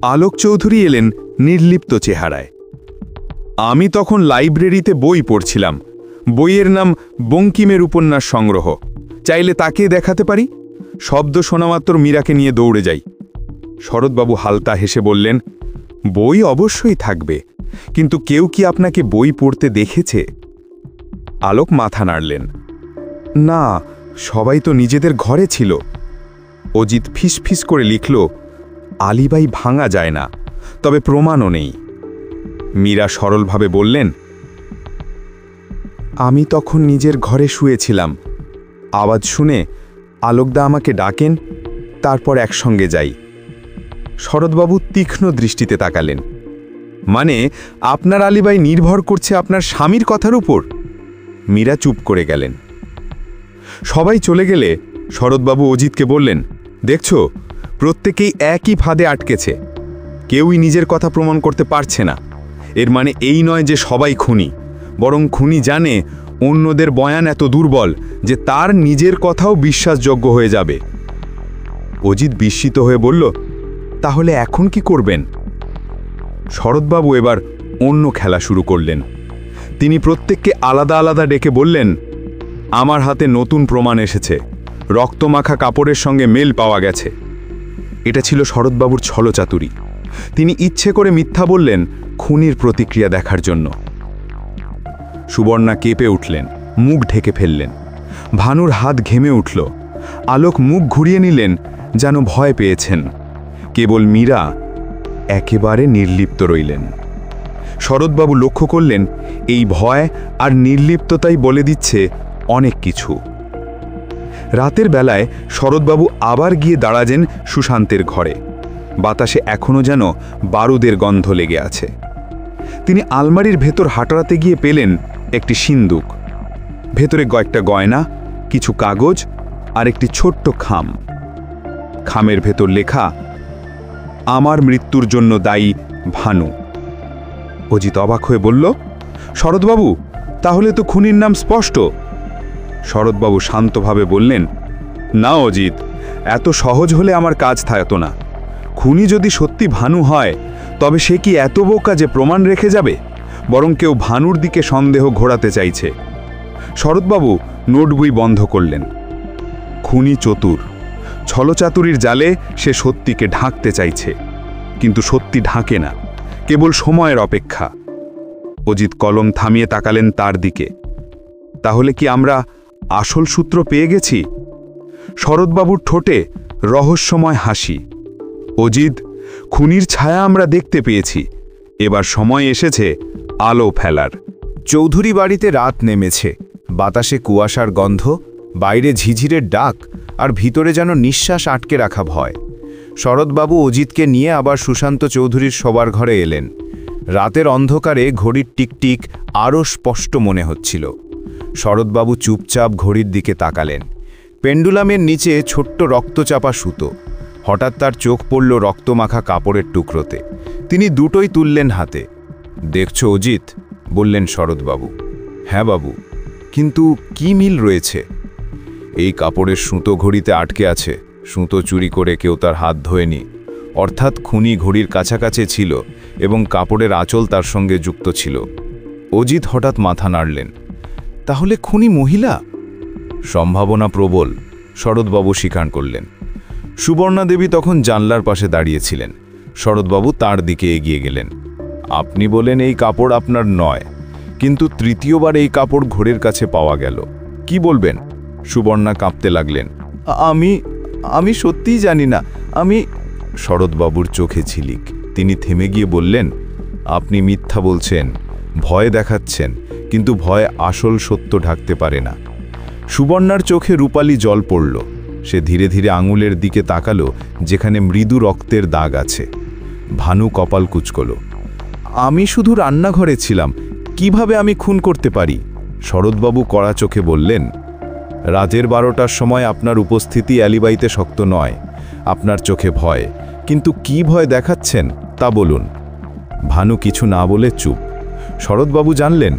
আলোক চৌধুরী এলেন নির্লিপ্ত চেহারায়। আমি তখন লাইব্রেরিতে বই পড়ছিলাম। বইয়ের নাম বঙ্কিমের উপন্যাস সংগ্রহ। চাইলে তাকে দেখাতে পারি। শব্দ শোনামাত্র মীরাকে নিয়ে দৌড়ে যাই। শরৎবাবু হালতা হেসে বললেন, বই অবশ্যই থাকবে, কিন্তু কেউ কি আপনাকে বই পড়তে দেখেছে? আলোক মাথা নাড়লেন। না, সবাই তো নিজেদের ঘরে ছিল। অজিত ফিসফিস করে লিখল, আলিবাই ভাঙা যায় না, তবে প্রমাণও নেই। মীরা সরলভাবে বললেন, আমি তখন নিজের ঘরে শুয়েছিলাম। আওয়াজ শুনে আলোকদা আমাকে ডাকেন, তারপর একসঙ্গে যাই। শরৎবাবু তীক্ষ্ণ দৃষ্টিতে তাকালেন। মানে আপনার আলিবাই নির্ভর করছে আপনার স্বামীর কথার উপর? মীরা চুপ করে গেলেন। সবাই চলে গেলে শরৎবাবু অজিতকে বললেন, দেখছো, প্রত্যেকেই একই ফাঁদে আটকেছে। কেউই নিজের কথা প্রমাণ করতে পারছে না। এর মানে এই নয় যে সবাই খুনি, বরং খুনি জানে অন্যদের বয়ান এত দুর্বল যে তার নিজের কথাও বিশ্বাসযোগ্য হয়ে যাবে। অজিত বিস্মিত হয়ে বলল, তাহলে এখন কি করবেন? শরৎবাবু এবার অন্য খেলা শুরু করলেন। তিনি প্রত্যেককে আলাদা আলাদা ডেকে বললেন, আমার হাতে নতুন প্রমাণ এসেছে। রক্তমাখা কাপড়ের সঙ্গে মেল পাওয়া গেছে। এটা ছিল শরৎবাবুর ছলচাতুরি। তিনি ইচ্ছে করে মিথ্যা বললেন খুনির প্রতিক্রিয়া দেখার জন্য। সুবর্ণা কেঁপে উঠলেন, মুখ ঢেকে ফেললেন। ভানুর হাত ঘেমে উঠল। আলোক মুখ ঘুরিয়ে নিলেন, যেন ভয় পেয়েছেন। কেবল মীরা একেবারে নির্লিপ্ত রইলেন। শরৎবাবু লক্ষ্য করলেন, এই ভয় আর নির্লিপ্ততাই বলে দিচ্ছে অনেক কিছু। রাতের বেলায় শরৎবাবু আবার গিয়ে দাঁড়ালেন সুশান্তের ঘরে। বাতাসে এখনো যেন বারুদের গন্ধ লেগে আছে। তিনি আলমারির ভেতর হাঁটাতে গিয়ে পেলেন একটি সিন্দুক। ভেতরে কয়েকটা গয়না, কিছু কাগজ আর একটি ছোট্ট খাম। খামের ভেতর লেখা, আমার মৃত্যুর জন্য দায়ী ভানু। অজিত অবাক হয়ে বলল, শরৎবাবু, তাহলে তো খুনির নাম স্পষ্ট। শরৎবাবু শান্তভাবে বললেন, না অজিত, এত সহজ হলে আমার কাজ থাকতো না। খুনি যদি সত্যি ভানু হয় তবে সে কি এত বোকা যে প্রমাণ রেখে যাবে? বরং কেউ ভানুর দিকে সন্দেহ ঘোরাতে চাইছে। শরৎবাবু নোটবই বন্ধ করলেন। খুনি চতুর, ছলচাতুরির জালে সে সত্যিকে ঢাকতে চাইছে, কিন্তু সত্যি ঢাকে না, কেবল সময়ের অপেক্ষা। অজিত কলম থামিয়ে তাকালেন তার দিকে। তাহলে কি আমরা আসল সূত্র পেয়ে গেছি? শরৎবাবুর ঠোঁটে রহস্যময় হাসি। অজিত, খুনির ছায়া আমরা দেখতে পেয়েছি, এবার সময় এসেছে আলো ফেলার। চৌধুরী বাড়িতে রাত নেমেছে, বাতাসে কুয়াশার গন্ধ, বাইরে ঝিঝিরের ডাক, আর ভিতরে যেন নিঃশ্বাস আটকে রাখা ভয়। শরৎবাবু অজিতকে নিয়ে আবার সুশান্ত চৌধুরীর শোবার ঘরে এলেন। রাতের অন্ধকারে ঘড়ির টিকটিক আরও স্পষ্ট মনে হচ্ছিল। শরৎবাবু চুপচাপ ঘড়ির দিকে তাকালেন। পেন্ডুলামের নিচে ছোট্ট রক্তচাপা সুতো। হঠাৎ তার চোখ পড়ল রক্তমাখা কাপড়ের টুকরোতে। তিনি দুটোই তুললেন হাতে। দেখছো অজিত, বললেন শরৎবাবু। হ্যাঁ বাবু, কিন্তু কি মিল রয়েছে? এই কাপড়ের সুতো ঘড়িতে আটকে আছে। সুতো চুরি করে কেউ তার হাত ধোয়নি, অর্থাৎ খুনি ঘড়ির কাছাকাছি ছিল এবং কাপড়ের আঁচল তার সঙ্গে যুক্ত ছিল। অজিত হঠাৎ মাথা নাড়লেন। তাহলে খুনি মহিলা? সম্ভাবনা প্রবল, শরৎবাবু স্বীকার করলেন। সুবর্ণা দেবী তখন জানলার পাশে দাঁড়িয়েছিলেন। শরৎবাবু তার দিকে এগিয়ে গেলেন। আপনি বলেন এই কাপড় আপনার নয়, কিন্তু তৃতীয়বার এই কাপড় ঘড়ির কাছে পাওয়া গেল। কি বলবেন? সুবর্ণা কাঁপতে লাগলেন। আমি সত্যিই জানি না। শরৎবাবুর চোখে ঝিলিক। তিনি থেমে গিয়ে বললেন, আপনি মিথ্যা বলছেন, ভয় দেখাচ্ছেন, কিন্তু ভয় আসল সত্য ঢাকতে পারে না। সুবর্ণার চোখে রূপালি জল পড়ল। সে ধীরে ধীরে আঙুলের দিকে তাকালো যেখানে মৃদু রক্তের দাগ আছে। ভানু কপাল কুঁচকল। আমি শুধু রান্নাঘরে ছিলাম, কিভাবে আমি খুন করতে পারি? শরৎবাবু কড়া চোখে বললেন, রাতের 12টার সময় আপনার উপস্থিতি অ্যালিবাইতে শক্ত নয়। আপনার চোখে ভয়, কিন্তু কি ভয় দেখাচ্ছেন তা বলুন। ভানু কিছু না বলে চুপ। শরৎবাবু জানলেন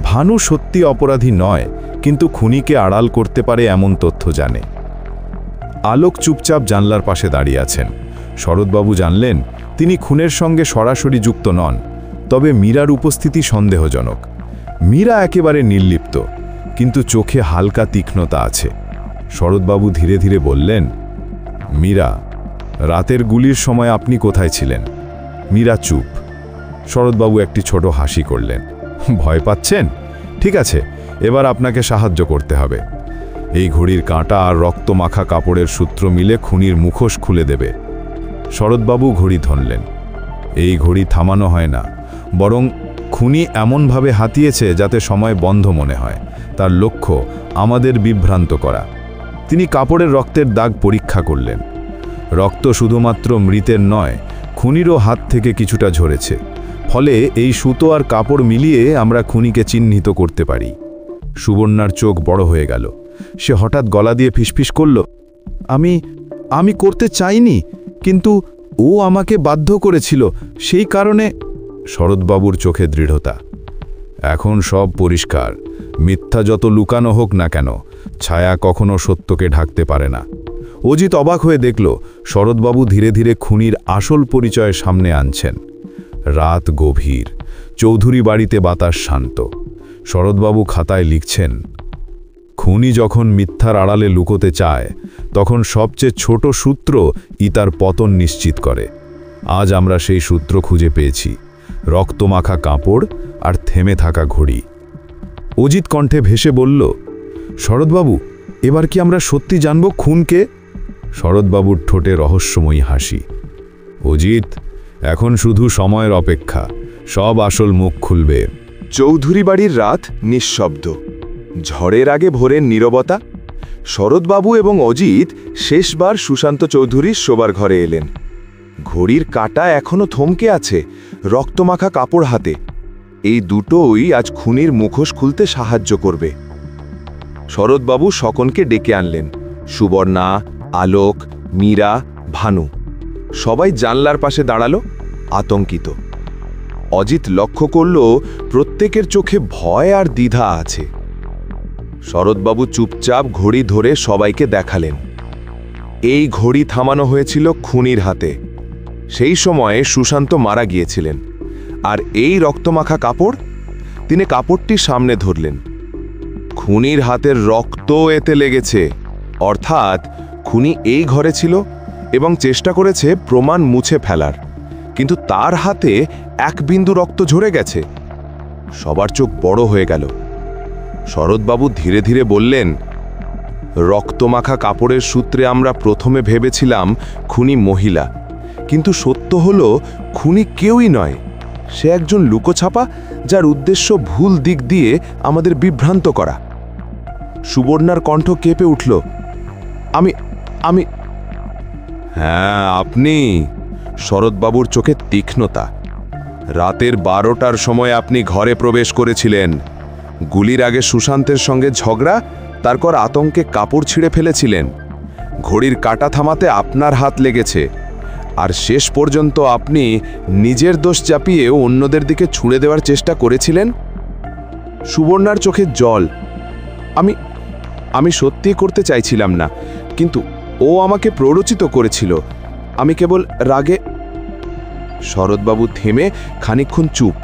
ভানু সত্যি অপরাধী নয়, কিন্তু খুনিকে আড়াল করতে পারে এমন তথ্য জানে। আলোক চুপচাপ জানলার পাশে দাঁড়িয়ে আছেন। শরৎবাবু জানলেন তিনি খুনের সঙ্গে সরাসরি যুক্ত নন, তবে মীরার উপস্থিতি সন্দেহজনক। মীরা একেবারে নির্লিপ্ত, কিন্তু চোখে হালকা তীক্ষ্ণতা আছে। শরৎবাবু ধীরে ধীরে বললেন, মীরা, রাতের গুলির সময় আপনি কোথায় ছিলেন? মীরা চুপ। শরৎবাবু একটি ছোট হাসি করলেন। ভয় পাচ্ছেন? ঠিক আছে, এবার আপনাকে সাহায্য করতে হবে। এই ঘড়ির কাঁটা আর রক্তমাখা কাপড়ের সূত্র মিলে খুনির মুখোশ খুলে দেবে। শরৎবাবু ঘড়ি ধরলেন। এই ঘড়ি থামানো হয় না, বরং খুনি এমনভাবে হাতিয়েছে যাতে সময় বন্ধ মনে হয়। তার লক্ষ্য আমাদের বিভ্রান্ত করা। তিনি কাপড়ের রক্তের দাগ পরীক্ষা করলেন। রক্ত শুধুমাত্র মৃতের নয়, খুনিরও হাত থেকে কিছুটা ঝরেছে। ফলে এই সুতো আর কাপড় মিলিয়ে আমরা খুনিকে চিহ্নিত করতে পারি। সুবর্ণার চোখ বড় হয়ে গেল। সে হঠাৎ গলা দিয়ে ফিসফিস করল, আমি করতে চাইনি, কিন্তু ও আমাকে বাধ্য করেছিল, সেই কারণে। শরৎবাবুর চোখে দৃঢ়তা। এখন সব পরিষ্কার। মিথ্যা যত লুকানো হোক না কেন, ছায়া কখনো সত্যকে ঢাকতে পারে না। অজিত অবাক হয়ে দেখল শরৎবাবু ধীরে ধীরে খুনির আসল পরিচয় সামনে আনছেন। রাত গভীর, চৌধুরী বাড়িতে বাতাস শান্ত। শরৎবাবু খাতায় লিখছেন, খুনি যখন মিথ্যার আড়ালে লুকোতে চায়, তখন সবচেয়ে ছোট সূত্র তার পতন নিশ্চিত করে। আজ আমরা সেই সূত্র খুঁজে পেয়েছি, রক্তমাখা কাপড় আর থেমে থাকা ঘড়ি। অজিত কণ্ঠে ভেসে বলল, শরৎবাবু, এবার কি আমরা সত্যি জানব খুনকে? শরৎবাবুর ঠোঁটে রহস্যময়ী হাসি। অজিত, এখন শুধু সময়ের অপেক্ষা, সব আসল মুখ খুলবে। চৌধুরী বাড়ির রাত নিঃশব্দ। ঝড়ের আগে ভোরের নীরবতা। শরৎবাবু এবং অজিত শেষবার সুশান্ত চৌধুরীর শোবার ঘরে এলেন। ঘড়ির কাঁটা এখনো থমকে আছে, রক্তমাখা কাপড় হাতে। এই দুটোই আজ খুনির মুখোশ খুলতে সাহায্য করবে। শরৎবাবু সকলকে ডেকে আনলেন। সুবর্ণা, আলোক, মীরা, ভানু সবাই জানলার পাশে দাঁড়ালো, আতঙ্কিত। অজিত লক্ষ্য করল প্রত্যেকের চোখে ভয় আর দ্বিধা আছে। শরৎবাবু চুপচাপ ঘড়ি ধরে সবাইকে দেখালেন, এই ঘড়ি থামানো হয়েছিল খুনির হাতে। সেই সময়ে সুশান্ত মারা গিয়েছিলেন। আর এই রক্তমাখা কাপড়, তিনি কাপড়টি সামনে ধরলেন। খুনির হাতের রক্ত এতে লেগেছে, অর্থাৎ খুনি এই ঘরে ছিল এবং চেষ্টা করেছে প্রমাণ মুছে ফেলার, কিন্তু তার হাতে এক বিন্দু রক্ত ঝরে গেছে। সবার চোখ বড় হয়ে গেল। শরৎবাবু ধীরে ধীরে বললেন, রক্তমাখা কাপড়ের সূত্রে আমরা প্রথমে ভেবেছিলাম খুনি মহিলা, কিন্তু সত্য হলো খুনি কেউই নয়। সে একজন লুকোছাপা, যার উদ্দেশ্য ভুল দিক দিয়ে আমাদের বিভ্রান্ত করা। সুবর্ণার কণ্ঠ কেঁপে উঠল, আমি আমি হ্যাঁ, আপনি। শরৎবাবুর চোখে তীক্ষ্ণতা। রাতের 12টার সময় আপনি ঘরে প্রবেশ করেছিলেন। গুলির আগে সুশান্তের সঙ্গে ঝগড়া, তারপর আতঙ্কে কাপড় ছিঁড়ে ফেলেছিলেন। ঘড়ির কাঁটা থামাতে আপনার হাত লেগেছে, আর শেষ পর্যন্ত আপনি নিজের দোষ চাপিয়ে অন্যদের দিকে ছুঁড়ে দেওয়ার চেষ্টা করেছিলেন। সুবর্ণার চোখে জল। আমি আমি সত্যি করতে চাইছিলাম না, কিন্তু ও আমাকে প্ররোচিত করেছিল। আমি কেবল রাগে। শরৎবাবু থেমে খানিকক্ষণ চুপ।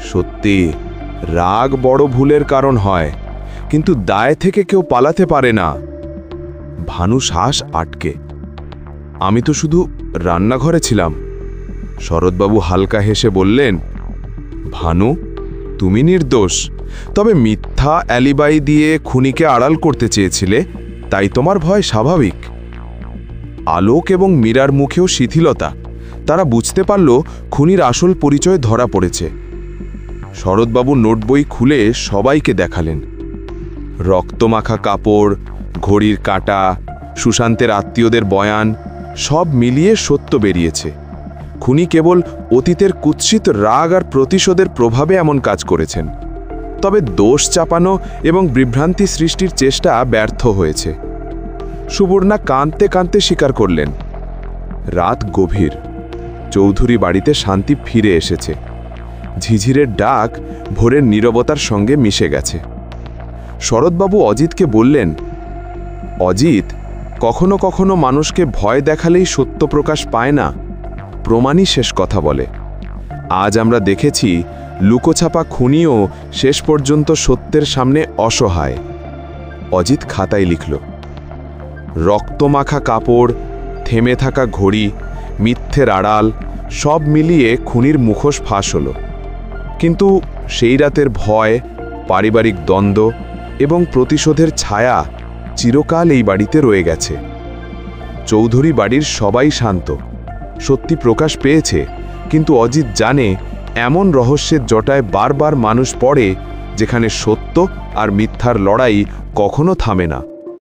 সত্যি, রাগ বড় ভুলের কারণ হয়, কিন্তু দায় থেকে কেউ পালাতে পারে না। ভানু শ্বাস আটকে। আমি তো শুধু রান্নাঘরে ছিলাম। শরৎবাবু হালকা হেসে বললেন, ভানু, তুমি নির্দোষ, তবে মিথ্যা অ্যালিবাই দিয়ে খুনিকে আড়াল করতে চেয়েছিলে, তাই তোমার ভয় স্বাভাবিক। আলোক এবং মীরার মুখেও শিথিলতা। তারা বুঝতে পারল খুনির আসল পরিচয় ধরা পড়েছে। শরৎবাবু নোটবই খুলে সবাইকে দেখালেন। রক্তমাখা কাপড়, ঘড়ির কাঁটা, সুশান্তের আত্মীয়দের বয়ান, সব মিলিয়ে সত্য বেরিয়েছে। খুনি কেবল অতীতের কুৎসিত রাগ আর প্রতিশোধের প্রভাবে এমন কাজ করেছেন। তবে দোষ চাপানো এবং বিভ্রান্তি সৃষ্টির চেষ্টা ব্যর্থ হয়েছে। সুবর্ণা কাঁদতে কাঁদতে স্বীকার করলেন, রাত গভীর। চৌধুরী বাড়িতে শান্তি ফিরে এসেছে। ঝিঝিরের ডাক ভোরের নীরবতার সঙ্গে মিশে গেছে। শরৎবাবু অজিতকে বললেন, অজিত, কখনো কখনো মানুষকে ভয় দেখালেই সত্য প্রকাশ পায় না, প্রমাণই শেষ কথা বলে। আজ আমরা দেখেছি লুকোছাপা খুনিও শেষ পর্যন্ত সত্যের সামনে অসহায়। অজিত খাতায় লিখল, রক্তমাখা কাপড়, থেমে থাকা ঘড়ি, মিথ্যের আড়াল, সব মিলিয়ে খুনির মুখোশ ফাঁস হলো। কিন্তু সেই রাতের ভয়, পারিবারিক দ্বন্দ্ব এবং প্রতিশোধের ছায়া চিরকাল এই বাড়িতে রয়ে গেছে। চৌধুরী বাড়ির সবাই শান্ত। সত্যি প্রকাশ পেয়েছে, কিন্তু অজিত জানে এমন রহস্যের জটায় বারবার মানুষ পড়ে, যেখানে সত্য আর মিথ্যার লড়াই কখনো থামে না।